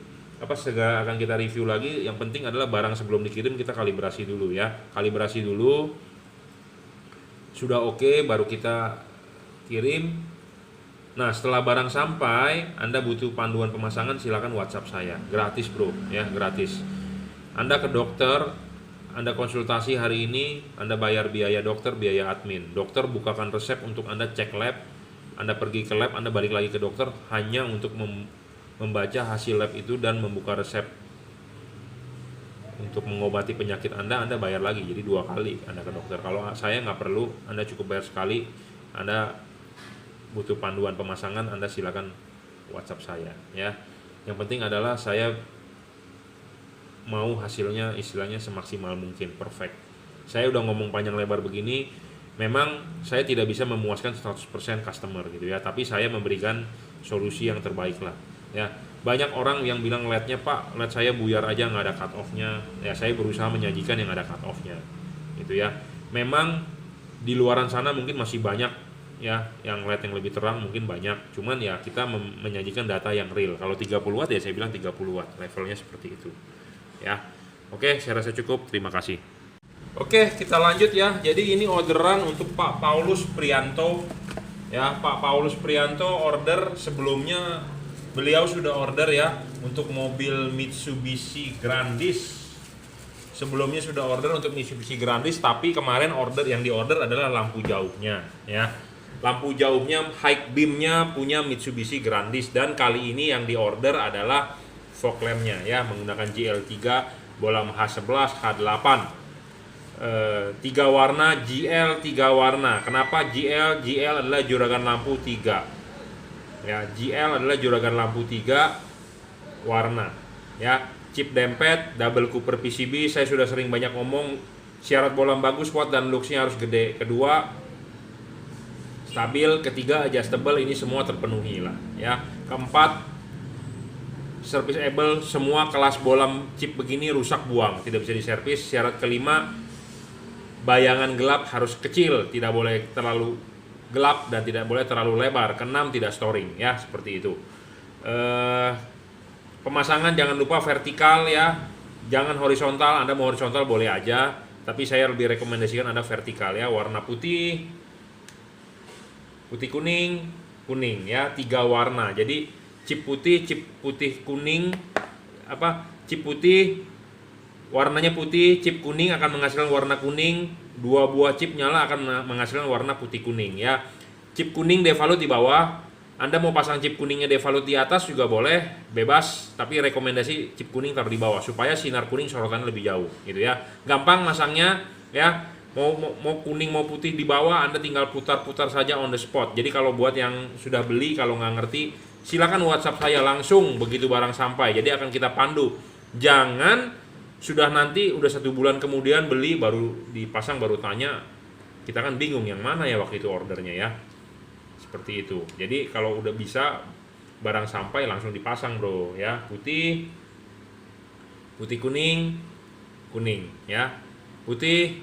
A: Segera akan kita review lagi. Yang penting adalah barang sebelum dikirim kita kalibrasi dulu ya. Kalibrasi dulu. Sudah oke, baru kita kirim. Nah, setelah barang sampai, Anda butuh panduan pemasangan, silakan WhatsApp saya. Gratis bro, ya gratis. Anda ke dokter, Anda konsultasi hari ini, Anda bayar biaya dokter, biaya admin. Dokter bukakan resep untuk Anda cek lab. Anda pergi ke lab, Anda balik lagi ke dokter hanya untuk membaca hasil lab itu dan membuka resep untuk mengobati penyakit Anda bayar lagi, jadi 2 kali Anda ke dokter. Kalau saya nggak perlu, Anda cukup bayar sekali. Anda butuh panduan pemasangan, Anda silakan WhatsApp saya ya. Yang penting adalah saya mau hasilnya istilahnya semaksimal mungkin, perfect. Saya udah ngomong panjang lebar begini, memang saya tidak bisa memuaskan 100% customer gitu ya, tapi saya memberikan solusi yang terbaik lah ya. Banyak orang yang bilang LED-nya Pak, LED saya buyar aja nggak ada cut off-nya. Ya saya berusaha menyajikan yang ada cut off-nya gitu ya. Memang di luaran sana mungkin masih banyak ya yang LED yang lebih terang, mungkin banyak, cuman ya kita menyajikan data yang real. Kalau 30 watt ya saya bilang 30 watt, levelnya seperti itu ya. Oke, saya rasa cukup, terima kasih. Oke, kita lanjut ya. Jadi ini orderan untuk Pak Paulus Prianto ya. Pak Paulus Prianto order sebelumnya, beliau sudah order ya untuk mobil Mitsubishi Grandis. Sebelumnya sudah order untuk Mitsubishi Grandis, tapi kemarin order yang diorder adalah lampu jauhnya ya. Lampu jauhnya, high beamnya punya Mitsubishi Grandis, dan kali ini yang diorder adalah fog lampnya ya, menggunakan GL3 bolam H11 H8. 3 warna, GL 3 warna. Kenapa GL? GL adalah juragan lampu 3 ya. GL adalah juragan lampu 3 warna ya. Chip dempet, double cooper PCB. Saya sudah sering banyak ngomong, syarat bolam bagus, kuat, dan looksnya harus gede. Kedua, stabil. Ketiga, adjustable. Ini semua terpenuhi lah ya. Keempat, serviceable. Semua kelas bolam chip begini rusak buang, tidak bisa diservis. Syarat kelima, bayangan gelap harus kecil, tidak boleh terlalu gelap dan tidak boleh terlalu lebar. Keenam, tidak storing ya, seperti itu. Pemasangan jangan lupa vertikal ya, jangan horizontal. Anda mau horizontal boleh aja, tapi saya lebih rekomendasikan Anda vertikal ya. Warna putih, putih kuning, kuning ya, 3 warna. Jadi chip putih kuning, chip putih warnanya putih, chip kuning akan menghasilkan warna kuning, 2 buah chip nyala akan menghasilkan warna putih kuning ya. Chip kuning devalut di bawah. Anda mau pasang chip kuningnya devalut di atas juga boleh, bebas, tapi rekomendasi chip kuning taruh di bawah supaya sinar kuning sorotannya lebih jauh gitu ya. Gampang masangnya ya. mau kuning mau putih di bawah, Anda tinggal putar-putar saja on the spot. Jadi kalau buat yang sudah beli, kalau nggak ngerti, silakan WhatsApp saya langsung begitu barang sampai. Jadi akan kita pandu. Jangan sudah nanti udah 1 bulan kemudian beli baru dipasang baru tanya, kita kan bingung yang mana ya waktu itu ordernya ya. Seperti itu. Jadi kalau udah bisa barang sampai langsung dipasang bro ya. Putih kuning ya, putih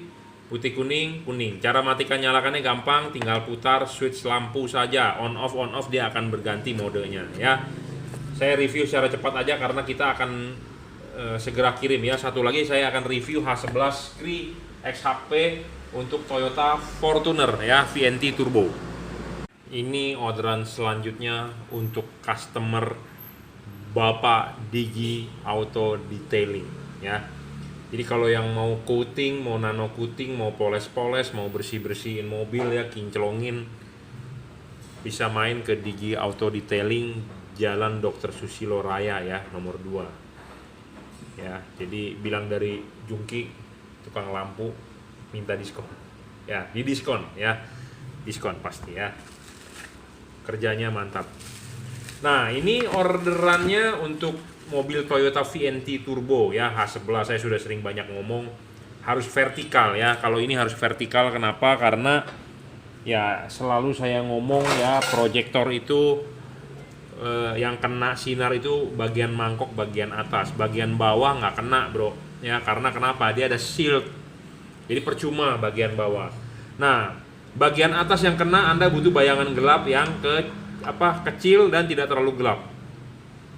A: kuning. Cara matikan nyalakannya gampang, tinggal putar switch lampu saja, on off dia akan berganti modenya ya. Saya review secara cepat aja karena kita akan segera kirim ya. Satu lagi saya akan review H11 Cree XHP untuk Toyota Fortuner ya, VNT Turbo. Ini orderan selanjutnya untuk customer Bapak Digi Auto Detailing ya. Jadi kalau yang mau coating, mau nano coating, mau poles-poles, mau bersih-bersihin mobil ya, kinclongin, bisa main ke Digi Auto Detailing, Jalan Dr. Susilo Raya ya, nomor 2. Ya, jadi bilang dari Jungki, tukang lampu, minta diskon. Ya, di diskon ya. Diskon pasti ya. Kerjanya mantap. Nah, ini orderannya untuk mobil Toyota VNT Turbo ya, H11. Saya sudah sering banyak ngomong harus vertikal ya. Kalau ini harus vertikal, kenapa? Karena ya selalu saya ngomong ya, proyektor itu yang kena sinar itu bagian mangkok bagian atas, bagian bawah nggak kena bro ya. Karena kenapa? Dia ada shield, jadi percuma bagian bawah. Nah, bagian atas yang kena Anda butuh bayangan gelap yang kecil dan tidak terlalu gelap.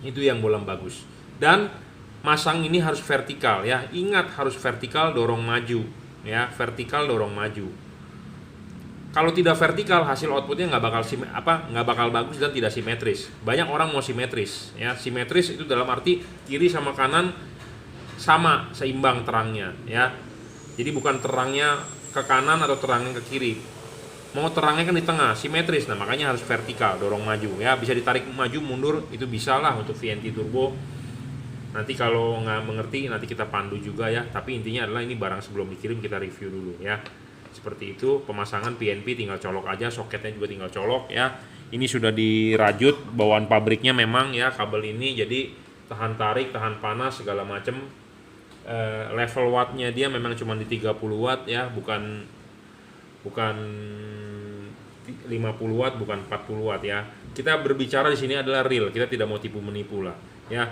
A: Itu yang bolam bagus. Dan masang ini harus vertikal ya. Ingat, harus vertikal dorong maju ya, vertikal dorong maju. Kalau tidak vertikal, hasil outputnya nggak bakal bagus dan tidak simetris. Banyak orang mau simetris ya. Simetris itu dalam arti kiri sama kanan sama, seimbang terangnya ya. Jadi bukan terangnya ke kanan atau terangnya ke kiri. Mau terangnya kan di tengah, simetris. Nah, makanya harus vertikal, dorong maju ya. Bisa ditarik maju mundur, itu bisa lah untuk VNT Turbo. Nanti kalau nggak mengerti, nanti kita pandu juga ya. Tapi intinya adalah ini barang sebelum dikirim kita review dulu ya. Seperti itu. Pemasangan PNP tinggal colok aja, soketnya juga tinggal colok ya. Ini sudah dirajut, bawaan pabriknya memang ya, kabel ini jadi tahan tarik, tahan panas segala macem. Level wattnya dia memang cuma di 30 watt ya, bukan 50 watt, bukan 40 watt ya. Kita berbicara di sini adalah real, kita tidak mau tipu menipu lah ya.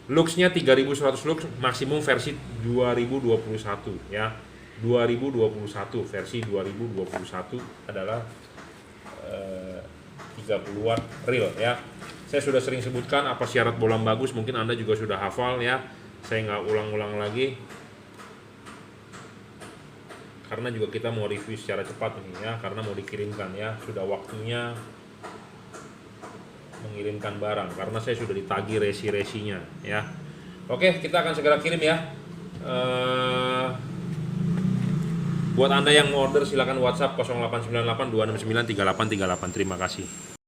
A: Luxnya 3100 lux, maksimum versi 2021 ya. 2021 versi 2021 adalah 30 watt real ya. Saya sudah sering sebutkan apa syarat bolam bagus, mungkin Anda juga sudah hafal ya. Saya nggak ulang-ulang lagi. Karena juga kita mau review secara cepat ini ya, karena mau dikirimkan ya, sudah waktunya mengirimkan barang karena saya sudah ditagih resi-resinya ya. Oke, kita akan segera kirim ya. Buat Anda yang mau order silakan WhatsApp 0898 269 3838. Terima kasih.